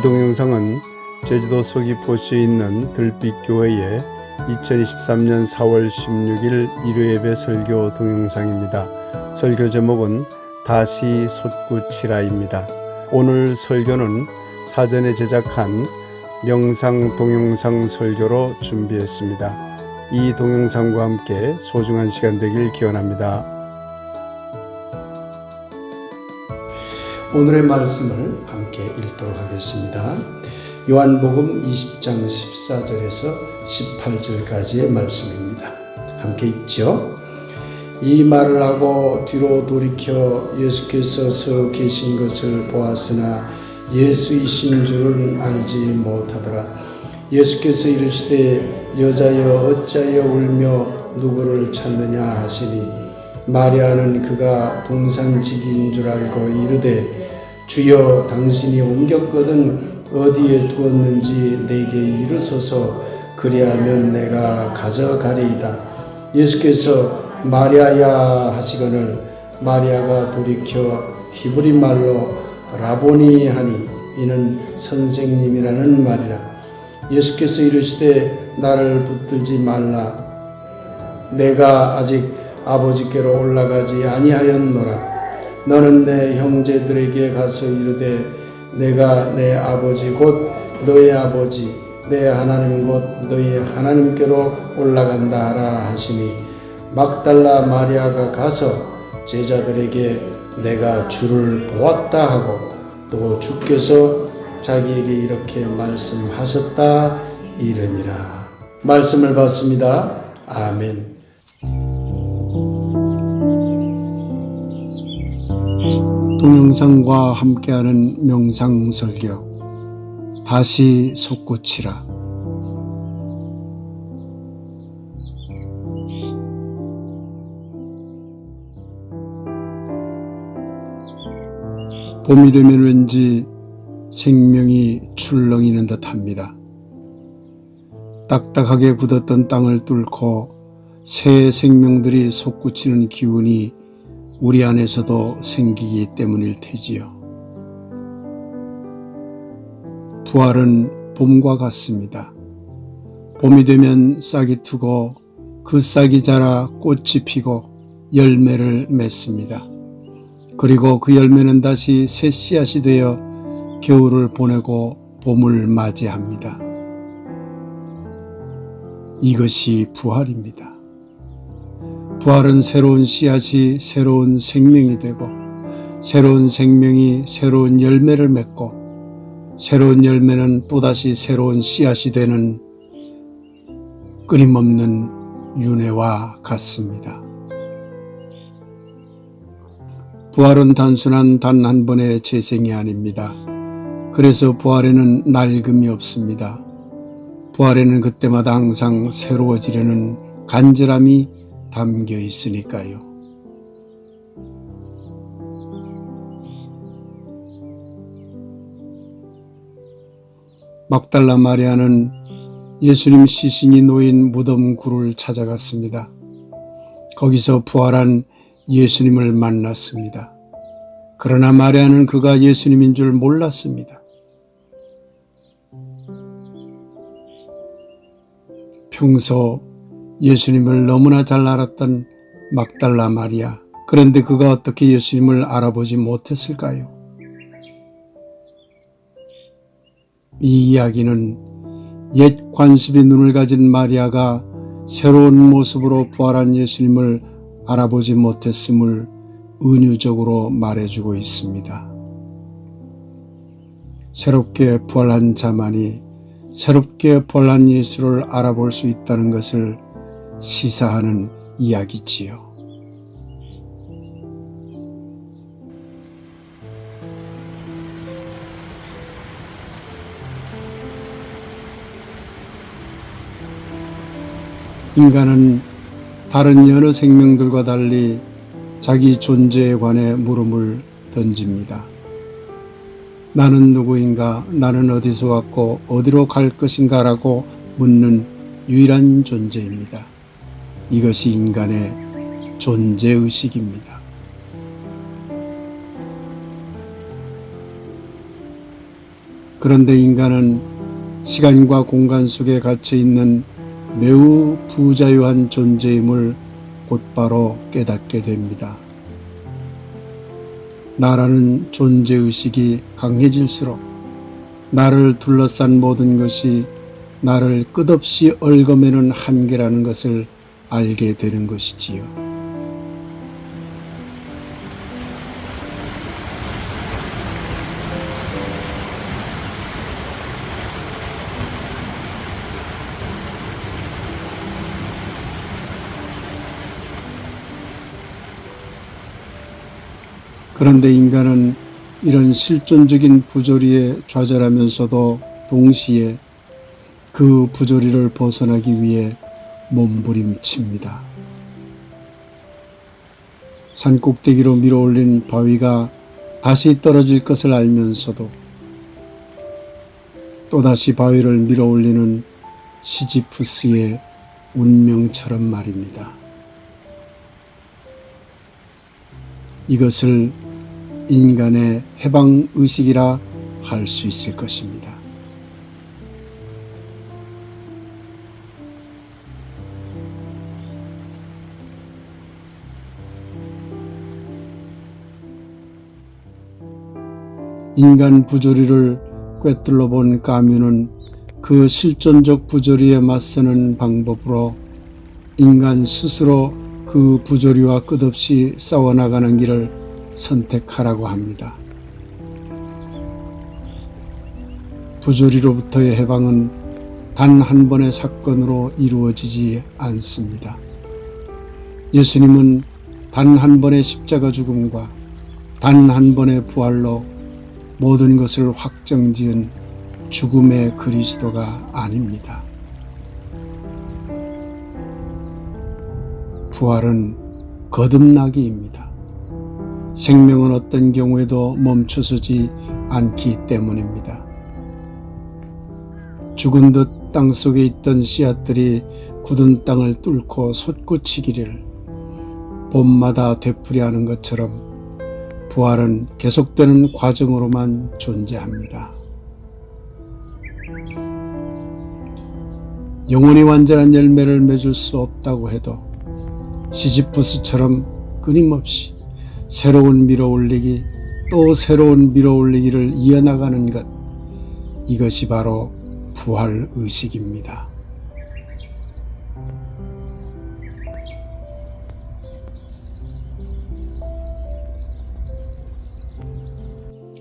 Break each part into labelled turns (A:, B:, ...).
A: 이 동영상은 제주도 서귀포시에 있는 들빛교회의 2023년 4월 16일 일요예배 설교 동영상입니다. 설교 제목은 다시 솟구치라입니다. 오늘 설교는 사전에 제작한 명상 동영상 설교로 준비했습니다. 이 동영상과 함께 소중한 시간 되길 기원합니다. 오늘의 말씀을 함께 읽도록 하겠습니다. 요한복음 20장 14절에서 18절까지의 말씀입니다. 함께 읽죠. 이 말을 하고 뒤로 돌이켜 예수께서 서 계신 것을 보았으나 예수이신 줄은 알지 못하더라. 예수께서 이르시되 여자여 어찌하여 울며 누구를 찾느냐 하시니 마리아는 그가 동산지기인 줄 알고 이르되 주여 당신이 옮겼거든 어디에 두었는지 내게 이르소서 그리하면 내가 가져가리이다. 예수께서 마리아야 하시거늘 마리아가 돌이켜 히브리 말로 라보니 하니 이는 선생님이라는 말이라. 예수께서 이르시되 나를 붙들지 말라. 내가 아직 아버지께로 올라가지 아니하였노라. 너는 내 형제들에게 가서 이르되 내가 내 아버지 곧 너의 아버지 내 하나님 곧 너의 하나님께로 올라간다 하라 하시니 막달라 마리아가 가서 제자들에게 내가 주를 보았다 하고 또 주께서 자기에게 이렇게 말씀하셨다 이르니라. 말씀을 받습니다. 아멘. 동영상과 함께하는 명상설교 다시 솟구치라. 봄이 되면 왠지 생명이 출렁이는 듯합니다. 딱딱하게 굳었던 땅을 뚫고 새 생명들이 솟구치는 기운이 우리 안에서도 생기기 때문일 테지요. 부활은 봄과 같습니다. 봄이 되면 싹이 트고 그 싹이 자라 꽃이 피고 열매를 맺습니다. 그리고 그 열매는 다시 새 씨앗이 되어 겨울을 보내고 봄을 맞이합니다. 이것이 부활입니다. 부활은 새로운 씨앗이 새로운 생명이 되고 새로운 생명이 새로운 열매를 맺고 새로운 열매는 또다시 새로운 씨앗이 되는 끊임없는 윤회와 같습니다. 부활은 단순한 단 한 번의 재생이 아닙니다. 그래서 부활에는 낡음이 없습니다. 부활에는 그때마다 항상 새로워지려는 간절함이 담겨 있으니까요. 막달라 마리아는 예수님 시신이 놓인 무덤 굴을 찾아갔습니다. 거기서 부활한 예수님을 만났습니다. 그러나 마리아는 그가 예수님인 줄 몰랐습니다. 평소 예수님을 너무나 잘 알았던 막달라 마리아. 그런데 그가 어떻게 예수님을 알아보지 못했을까요? 이 이야기는 옛 관습의 눈을 가진 마리아가 새로운 모습으로 부활한 예수님을 알아보지 못했음을 은유적으로 말해주고 있습니다. 새롭게 부활한 자만이 새롭게 부활한 예수를 알아볼 수 있다는 것을 시사하는 이야기지요. 인간은 다른 여러 생명들과 달리 자기 존재에 관해 물음을 던집니다. 나는 누구인가? 나는 어디서 왔고 어디로 갈 것인가? 라고 묻는 유일한 존재입니다. 이것이 인간의 존재의식입니다. 그런데 인간은 시간과 공간 속에 갇혀 있는 매우 부자유한 존재임을 곧바로 깨닫게 됩니다. 나라는 존재의식이 강해질수록 나를 둘러싼 모든 것이 나를 끝없이 얽어매는 한계라는 것을 알게 되는 것이지요. 그런데 인간은 이런 실존적인 부조리에 좌절하면서도 동시에 그 부조리를 벗어나기 위해 몸부림칩니다. 산꼭대기로 밀어올린 바위가 다시 떨어질 것을 알면서도 또다시 바위를 밀어올리는 시지프스의 운명처럼 말입니다. 이것을 인간의 해방의식이라 할 수 있을 것입니다. 인간 부조리를 꿰뚫어 본 까뮤는 그 실존적 부조리에 맞서는 방법으로 인간 스스로 그 부조리와 끝없이 싸워나가는 길을 선택하라고 합니다. 부조리로부터의 해방은 단 한 번의 사건으로 이루어지지 않습니다. 예수님은 단 한 번의 십자가 죽음과 단 한 번의 부활로 모든 것을 확정지은 죽음의 그리스도가 아닙니다. 부활은 거듭나기입니다. 생명은 어떤 경우에도 멈춰서지 않기 때문입니다. 죽은 듯 땅속에 있던 씨앗들이 굳은 땅을 뚫고 솟구치기를 봄마다 되풀이하는 것처럼 부활은 계속되는 과정으로만 존재합니다. 영원히 완전한 열매를 맺을 수 없다고 해도 시지프스처럼 끊임없이 새로운 밀어올리기 또 새로운 밀어올리기를 이어나가는 것, 이것이 바로 부활의식입니다.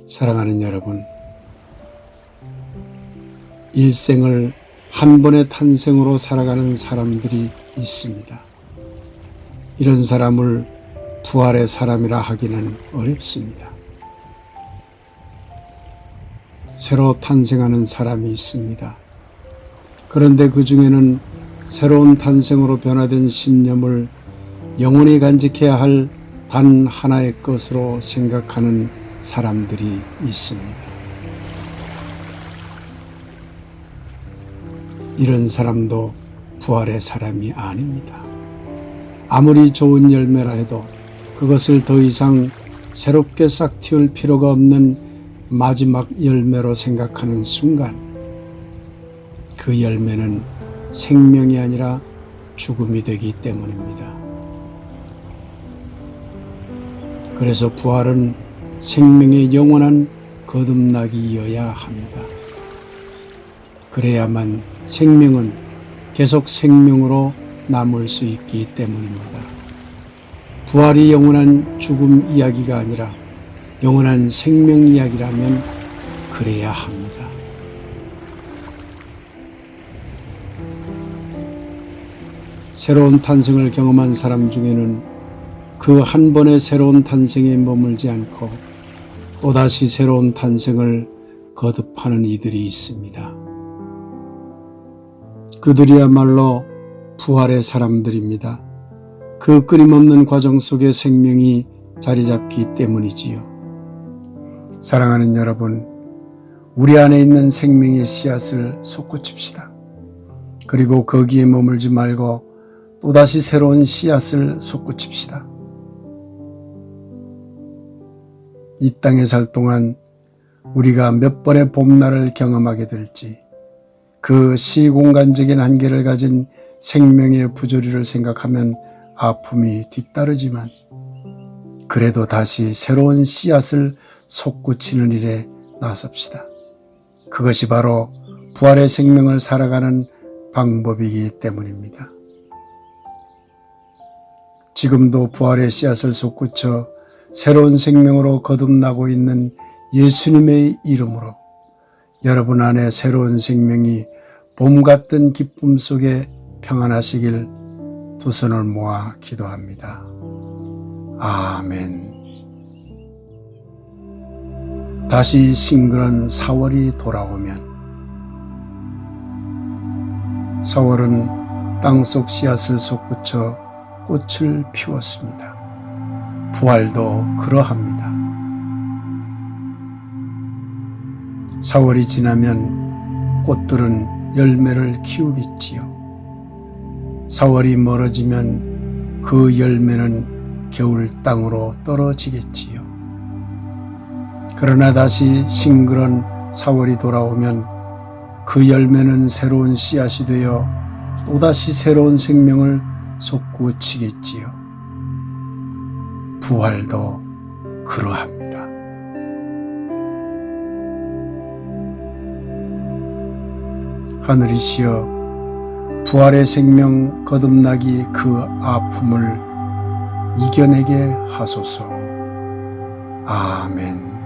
A: 사랑하는 여러분, 일생을 한 번의 탄생으로 살아가는 사람들이 있습니다. 이런 사람을 부활의 사람이라 하기는 어렵습니다. 새로 탄생하는 사람이 있습니다. 그런데 그 중에는 새로운 탄생으로 변화된 신념을 영원히 간직해야 할 단 하나의 것으로 생각하는 사람들이 있습니다. 이런 사람도 부활의 사람이 아닙니다. 아무리 좋은 열매라 해도 그것을 더 이상 새롭게 싹 틔울 필요가 없는 마지막 열매로 생각하는 순간, 그 열매는 생명이 아니라 죽음이 되기 때문입니다. 그래서 부활은 생명의 영원한 거듭나기여야 합니다. 그래야만 생명은 계속 생명으로 남을 수 있기 때문입니다. 부활이 영원한 죽음 이야기가 아니라 영원한 생명 이야기라면 그래야 합니다. 새로운 탄생을 경험한 사람 중에는 그 한 번의 새로운 탄생에 머물지 않고 또다시 새로운 탄생을 거듭하는 이들이 있습니다. 그들이야말로 부활의 사람들입니다. 그 끊임없는 과정 속에 생명이 자리 잡기 때문이지요. 사랑하는 여러분, 우리 안에 있는 생명의 씨앗을 솟구칩시다. 그리고 거기에 머물지 말고 또다시 새로운 씨앗을 솟구칩시다. 이 땅에 살 동안 우리가 몇 번의 봄날을 경험하게 될지 그 시공간적인 한계를 가진 생명의 부조리를 생각하면 아픔이 뒤따르지만 그래도 다시 새로운 씨앗을 솟구치는 일에 나섭시다. 그것이 바로 부활의 생명을 살아가는 방법이기 때문입니다. 지금도 부활의 씨앗을 솟구쳐 새로운 생명으로 거듭나고 있는 예수님의 이름으로 여러분 안에 새로운 생명이 봄 같은 기쁨 속에 평안하시길 두 손을 모아 기도합니다. 아멘. 다시 싱그런 4월이 돌아오면 4월은 땅속 씨앗을 솟구쳐 꽃을 피웠습니다. 부활도 그러합니다. 4월이 지나면 꽃들은 열매를 키우겠지요. 4월이 멀어지면 그 열매는 겨울 땅으로 떨어지겠지요. 그러나 다시 싱그런 4월이 돌아오면 그 열매는 새로운 씨앗이 되어 또다시 새로운 생명을 솟구치겠지요. 부활도 그러합니다. 하늘이시여, 부활의 생명 거듭나기 그 아픔을 이겨내게 하소서. 아멘.